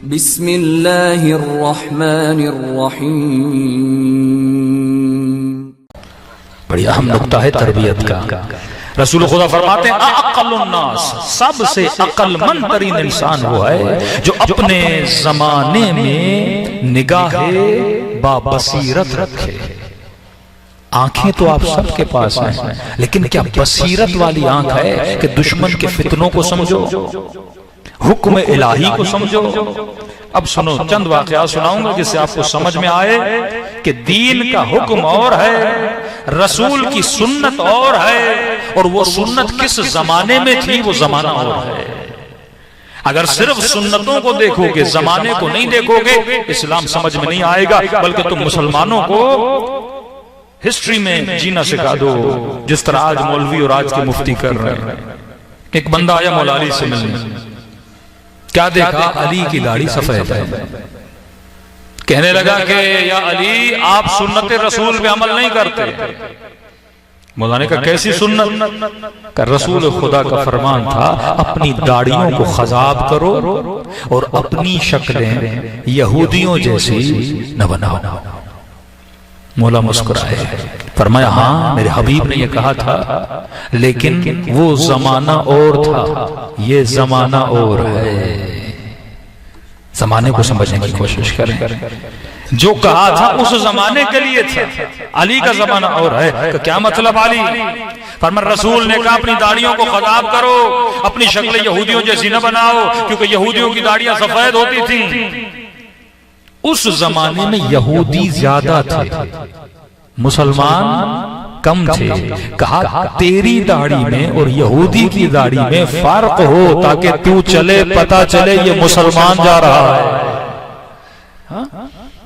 बिस्मिल्लाहिर्रहमानिर्रहीम। बड़ी अहम नुक्ता है तरबियत का। रसूल खुदा फरमाते हैं अक़ल्लुन्नास, सबसे अक्लमंद तरीन इंसान वो है जो अपने जमाने में निगाहे बाबसीरत रखे। आंखें तो आप सबके पास हैं, लेकिन क्या बसीरत वाली आंख है कि दुश्मन के फितनों को समझो, हुक्म इलाही को समझो। अब सुनो, चंद वाक़या सुनाऊंगा जिससे आपको समझ में आए कि दीन का हुक्म और है, रसूल की सुन्नत और है, और वो सुन्नत किस जमाने में थी वो जमाना और है। अगर सिर्फ सुन्नतों को देखोगे, जमाने को नहीं देखोगे, इस्लाम समझ में नहीं आएगा, बल्कि तुम मुसलमानों को हिस्ट्री में जीना सिखा दो, जिस तरह आज मौलवी और आज के मुफ्ती कर रहे हैं। एक बंदा आया मौला अली से मिलने, क्या देखा, अली की दाढ़ी सफेद है। कहने लगा कि या अली, आप सुन्नत रसूल पे अमल नहीं करते। मौला ने कहा कैसी सुन्नत? का रसूल खुदा का फरमान था, अपनी दाढ़ियों को खजाब करो और अपनी शक्लें यहूदियों जैसी न बनाओ। मौला मुस्कुराए, फरमाया हाँ, मेरे हबीब ने यह कहा था, लेकिन वो जमाना और था, ये जमाना और है। जमाने को समझने की कोशिश करें। जो कहा था उस जमाने के लिए था, अली का जमाना और है। तो क्या मतलब अली? फरमान रसूल ने कहा अपनी दाढ़ियों को खदाब करो, अपनी शक्लें यहूदियों जैसी न बनाओ, क्योंकि यहूदियों की दाढ़ियां सफेद होती थी। उस जमाने में यहूदी ज्यादा थे, मुसलमान कम थे। कहा तेरी दाढ़ी में और यहूदी की दाढ़ी में फर्क हो, ताकि तू चले, पता चले ये मुसलमान जा रहा है।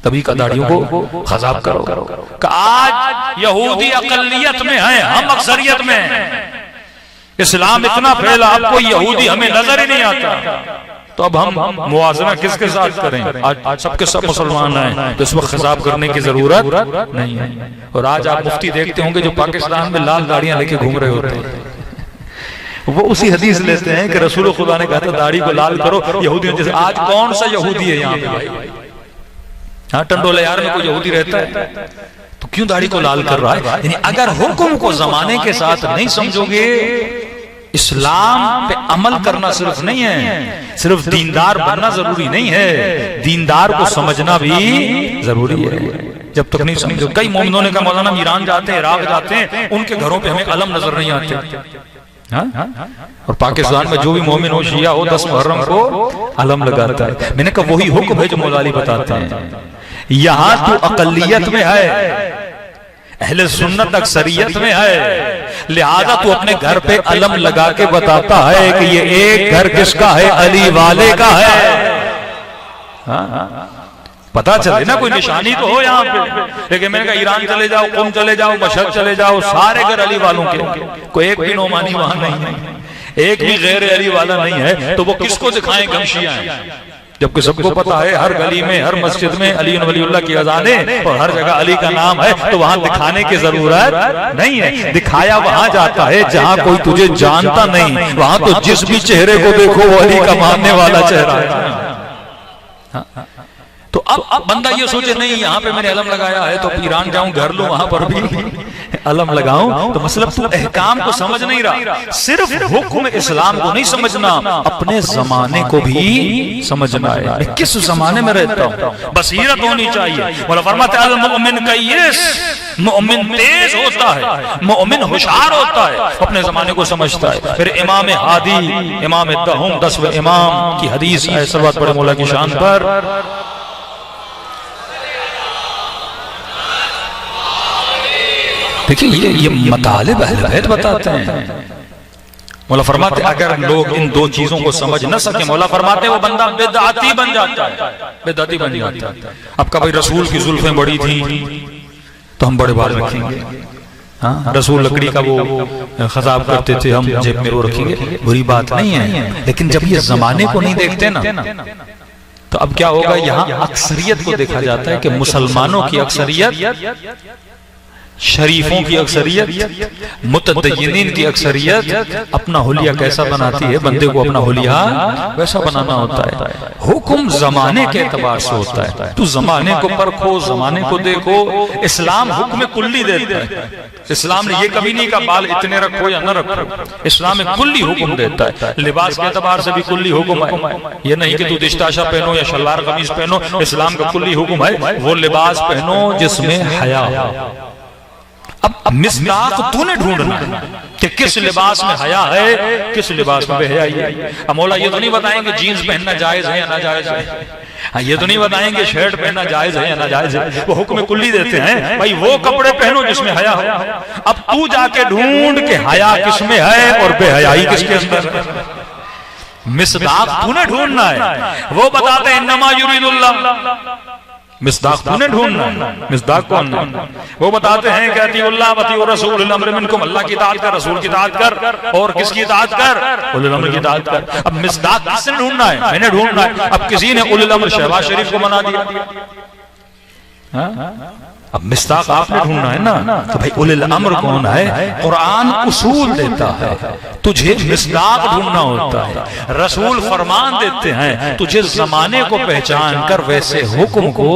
तभी का दाढ़ियों को खजाब करो। आज यहूदी अकलियत में है, हम अक्सरियत में हैं। इस्लाम इतना फैला, आपको यहूदी हमें नजर ही नहीं आता। तो अब हम मुआजना किसके साथ करें? आज सबके सब मुसलमान हैं, तो इस वक्त खिताब करने की जरूरत नहीं है। और आज आप मुफ्ती देखते होंगे जो पाकिस्तान में लाल दाढ़ियां लेके घूम रहे होते हैं, वो उसी हदीस लेते हैं कि रसूल खुदा ने कहा था दाढ़ी को लाल करो यहूदियों जैसे। आज कौन सा यहूदी है यहाँ पे भाई? हाँ, टंडोले यार में कोई यहूदी रहता है तो क्यों दाढ़ी को लाल कर रहा है? यानी अगर हुक्म को जमाने के साथ नहीं समझोगे, इस्लाम पे अमल करना सिर्फ नहीं है, सिर्फ दीनदार बनना जरूरी नहीं है, दीनदार को समझना भी जरूरी है। जब तक नहीं समझो, कई मोमिनों ने कहा मौलाना हम ईरान जाते हैं, इराक जाते हैं, उनके घरों पे हमें अलम नजर नहीं आते। और पाकिस्तान में जो भी मोमिन हो, शिया हो, 10 मुहर्रम को अलम लगाता है। मैंने कहा वही हुक्म है जो मौला अली बताते हैं। यहाँ तो अकलियत में है, अहले सुन्नत अक्सरियत में है, लिहाजा तू अपने घर पे अलम लगा के बताता है कि ये एक घर किसका है? अली वाले का है। पता चले ना, कोई निशानी तो हो यहाँ पे। लेकिन मैंने कहा ईरान चले जाओ, कुम चले जाओ, मशहद चले जाओ, सारे घर अली वालों के, कोई एक भी नोमानी वहां नहीं है, एक भी गैर अली वाला नहीं है। तो वो किसको दिखाएं गमशियां? जबकि सबको पता है हर गली में, हर मस्जिद में अली वलीउल्लाह की अज़ानें और हर जगह अली का नाम है, तो वहां दिखाने की जरूरत नहीं है। दिखाया वहां जाता है जहां कोई तुझे जानता नहीं, वहां तो जिस भी चेहरे को देखो वो अली का मानने वाला चेहरा है। तो अब बंदा ये सोचे नहीं यहाँ पे मैंने अलम लगाया है तो ईरान जाऊं, घर लूं, वहां पर भी अलम लगाऊं, तो मतलब तू अहकाम को समझ नहीं रहा, सिर्फ हुक्म इस्लाम को नहीं समझना, अपने जमाने को भी समझना है। किस जमाने में रहता हूं, बसीरत होनी चाहिए। बोला फरमाते अल मुमिन कय्यिस, मुमिन तेज होता है, मुमिन होशियार होता है, अपने जमाने को समझता है। फिर इमाम हादी, इमाम दहुम, 10वें इमाम की हदीस है, सल्लल्लाहु अलैहि मौला की शान पर। देखिए ये मतालिब अहले बैत बताते हैं। मौला फरमाते अगर लोग इन दो चीजों को समझ न सके, मौला फरमाते वो बंदा बिदअती बन जाता है, बिदअती बन जाता है। अब का भाई रसूल की जुल्फें बड़ी थी तो हम बड़े बाल रखेंगे, हाँ रसूल लकड़ी का वो खजाब करते थे, हम जेब में वो रखेंगे, बुरी बात नहीं है। लेकिन जब ये जमाने को नहीं देखते ना, तो अब क्या होगा? यहाँ अक्सरियत को देखा जाता है कि मुसलमानों की अक्सरियत शरीफों की अक्सरियत, मुतदय्यिनीन की अक्सरियत अपना हुलिया कैसा बनाती है, बंदे को अपना हुलिया वैसा बनाना होता है। हुक्म जमाने के एतबार से होता है। तू जमाने को परखो, जमाने को देखो। इस्लाम हुक्म कुल्ली देता है। इस्लाम ने ये कभी नहीं कहा बाल इतने रखो या न रखो। इस्लाम में कुल्ली हुक्म देता है। लिबास के एतबार से भी कुल्ली हुक्म है। ये नहीं कि तू दिश्ताशा पहनो या शलवार कमीज पहनो, इस्लाम का कुल्ली हुक्म है वो लिबास पहनो जिसमें हया हो। अब मिस्दाक तूने ढूंढना कि किस लिबास में हया है, किस लिबास में बेहयाई है। अब मौला ये तो नहीं बताएंगे जीन्स पहनना जायज है या ना जायज है, ये तो नहीं बताएंगे शर्ट पहनना जायज है या ना जायज है। वो हुक्म कुल्ली देते हैं, भाई वो कपड़े पहनो जिसमें हया हो। अब तू जाके ढूंढ के हया किसमें है और बेहयाई किसके अंदर है। मिस्दाक तूने ढूंढना है। वो बताते हैं इन्नमा युरीदुल्लाह, मिस्दाक तूने ढूंढना है। मिस्दाक कौन है? वो बताते हैं कहती अल्लाह वती और रसूल उल अम्र मिनकुम, अल्लाह की इताअत कर, रसूल की इताअत कर, और किसकी इताअत कर? उल अम्र की इताअत कर। अब मिस्दाक किसने ढूंढना है? मैंने ढूंढना है। अब किसी ने उल अम्र शहबाज शरीफ को बना दिया। अब मिस्दाक आपने ढूंढना है ना, तो भाई उल अम्र कौन है? कुरान उसूल देता है, तुझे मिस्दाक ढूंढना होता है। रसूल फरमान देते हैं, तुझे जमाने को पहचान कर वैसे हुक्म को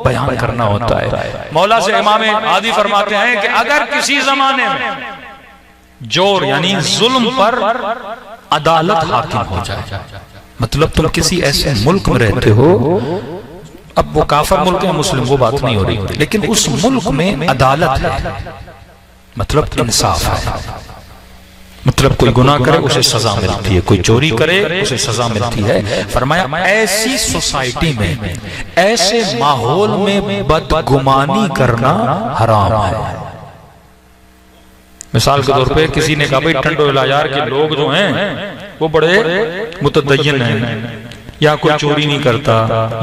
बयान करना होता है। मौला से इमाम आदि फरमाते हैं कि अगर किसी जमाने में जोर यानी जुल्म पर अदालत हाकिम हो जाए, मतलब तुम किसी ऐसे मुल्क में रहते हो, अब वो काफर मुल्क है मुस्लिम वो बात नहीं हो रही, लेकिन उस मुल्क में अदालत है, मतलब इंसाफ है, मतलब कोई गुनाह करे उसे सजा मिलती है, कोई चोरी करे उसे सजा मिलती है। फरमाया ऐसी सोसाइटी में, ऐसे माहौल में बदगुमानी करना हराम है। मिसाल के तौर पे किसी ने कहा भाई टंडो इलाजार के लोग जो हैं वो बड़े मुतदय्यिन हैं, या कोई चोरी नहीं करता,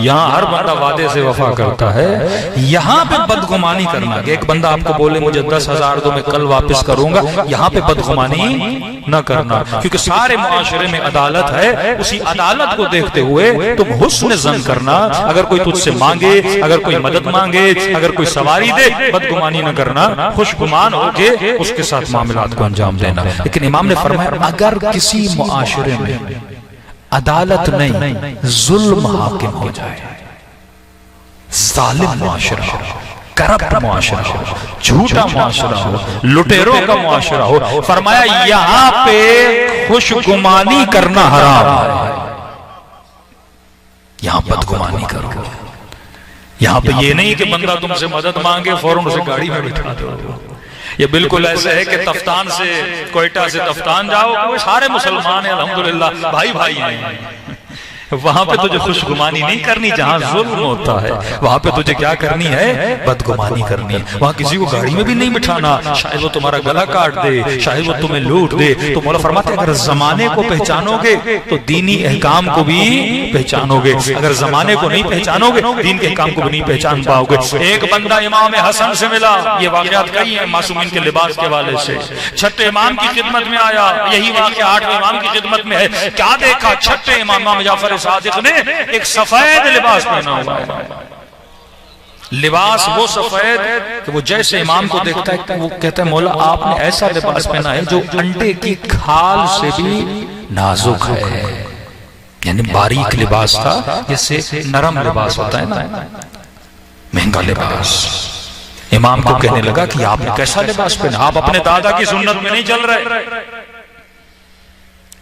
यहाँ हर बंदा वादे से वफा करता है। यहाँ पे बदगुमानी करना कि एक बंदा आपको बोले मुझे 10,000 दो मैं कल वापस करूंगा, यहाँ पे बदगुमानी न करना, क्योंकि सारे मुआशरे में अदालत है। उसी अदालत को देखते हुए तुम हुस्न ज़न करना। अगर कोई तुझसे मांगे, अगर कोई मदद मांगे, अगर कोई सवारी दे, बदगुमानी न करना, खुशगुमान होके उसके साथ मामलात को अंजाम देना। लेकिन इमाम ने फरमाया अगर किसी मुआशरे में अदालत नहीं जुल्म हाकिम हो जाए, जालिम मुआशरा हो, करप्ट मुआशरा हो, झूठा मुआशरा हो, लुटेरों का मुआशरा हो, फरमाया यहां पे खुशगुमानी करना हराम है। यहां बदगुमानी करो। यहां पे ये नहीं कि बंदा तुमसे मदद मांगे फौरन उसे गाड़ी में बिठा दो। ये बिल्कुल ऐसे है कि तफ्तान से कोयटा से तफ्तान जाओ, सारे मुसलमान हैं अल्हम्दुलिल्लाह, भाई भाई हैं। वहां पे तुझे खुशगुमानी नहीं करनी, जहां जुल्म होता है वहां पे तुझे क्या करनी है? बदगुमानी करनी है। वहां किसी को गाड़ी में भी नहीं बिठाना, शायद वो तुम्हारा गला काट दे, शायद वो तुम्हें लूट दे। तो मौला फरमाते अगर जमाने को पहचानोगे तो दीनी अहकाम को भी पहचानोगे, अगर जमाने को नहीं पहचानोगे दीन के अहकाम को भी नहीं पहचान पाओगे। एक बंदा इमाम हसन से मिला, ये वाकयात कई है मासूमीन के लिबास के हवाले से। छठे इमाम की खिदमत में आया, यही वाकया आठवें इमाम की खिदमत में है। क्या देखा? छठे इमाम जाफर सादिक ने एक सफेद लिबास पहना हुआ है। लिबास वो सफेद कि वो जैसे इमाम को देखता है वो कहता है मौला आपने ऐसा लिबास पहना है जो अंडे की खाल से भी नाजुक है, यानी बारीक लिबास था, जैसे नरम लिबास होता है ना, महंगा लिबास। इमाम को कहने लगा कि आपने कैसा लिबास पहना, आप अपने दादा की सुन्नत में नहीं चल रहे।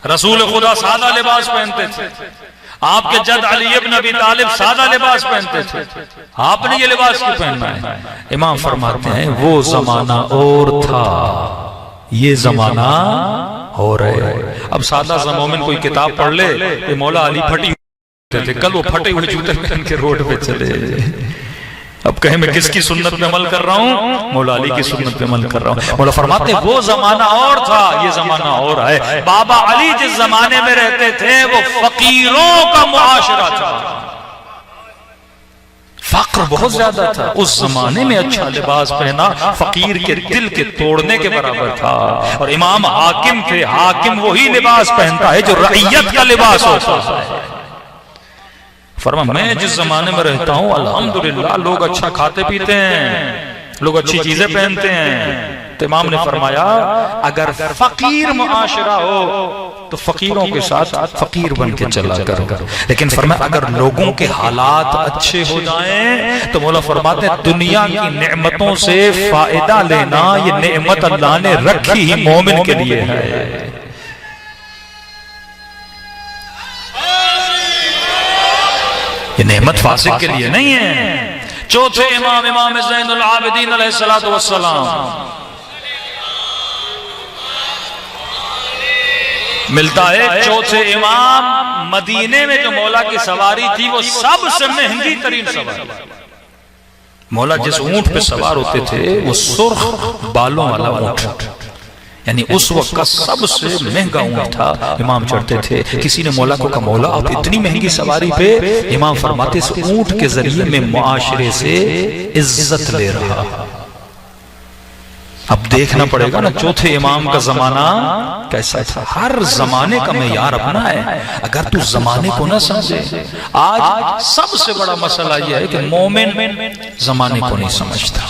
रसूल खुदा सादा लिबास पहनते थे, आपके जद अली इब्न अबी तालिब सादा लिबास पहनते थे, आपने ये लिबास क्यों पहनना है? इमाम फरमाते हैं वो जमाना और था, ये जमाना हो रहे। अब सादा सा मोमिन कोई किताब पढ़ ले, ये मौला अली फटी थे, कल वो फटे हुए जूते पहन के रोड पे चले। अब कहे मैं किसकी सुन्नत पे अमल कर रहा हूँ? मौला अली की सुन्नत पे अमल कर रहा हूँ। मौला फरमाते वो जमाना और था, ये जमाना और है। बाबा अली जिस जमाने में रहते थे वो फकीरों का मुआशरा था, फक्र बहुत ज्यादा था। उस जमाने में अच्छा लिबास पहना फकीर के दिल के तोड़ने के बराबर था। और इमाम हाकिम थे, हाकिम वही लिबास पहनता है जो रईयत का लिबास होता है। फरमा मैं जिस जमाने में रहता हूं अल्हम्दुलिल्लाह लोग अच्छा खाते पीते हैं, लोग अच्छी चीजें पहनते हैं, तो इमाम ने फरमाया अगर फकीर मुआशरा हो तो फकीरों के साथ फकीर बन के चला करो। लेकिन फरमाया अगर लोगों के हालात अच्छे हो जाएं तो मौला फरमाते हैं दुनिया की नेमतों से फायदा लेना ये नेमत अल्लाह ने रखी ही मोमिन के लिए है। ये नेमत फासिक के लिए नहीं है। चौथे इमाम इमाम ज़ैनुल आबिदीन अलैहिस्सलातु वस्सलाम मिलता है चौथे इमाम मदीने में जो मौला की सवारी थी वो सबसे महंगी तरीन सवारी। मौला जिस ऊंट पे सवार होते थे वो सुर्ख बालों वाला ऊंट, यानी उस वक्त का सबसे महंगा ऊंट था। इमाम चढ़ते थे। किसी ने मौला को कहा मौला आप इतनी महंगी सवारी पे, इमाम फरमाते इस ऊंट के जरिए में मुआशरे से इज्जत ले रहा। अब देखना पड़ेगा ना चौथे इमाम का जमाना कैसा था। हर जमाने का मेयार अपना है। अगर तू जमाने को ना समझे, आज सबसे बड़ा मसला यह है कि मोमिन जमाने को नहीं समझता।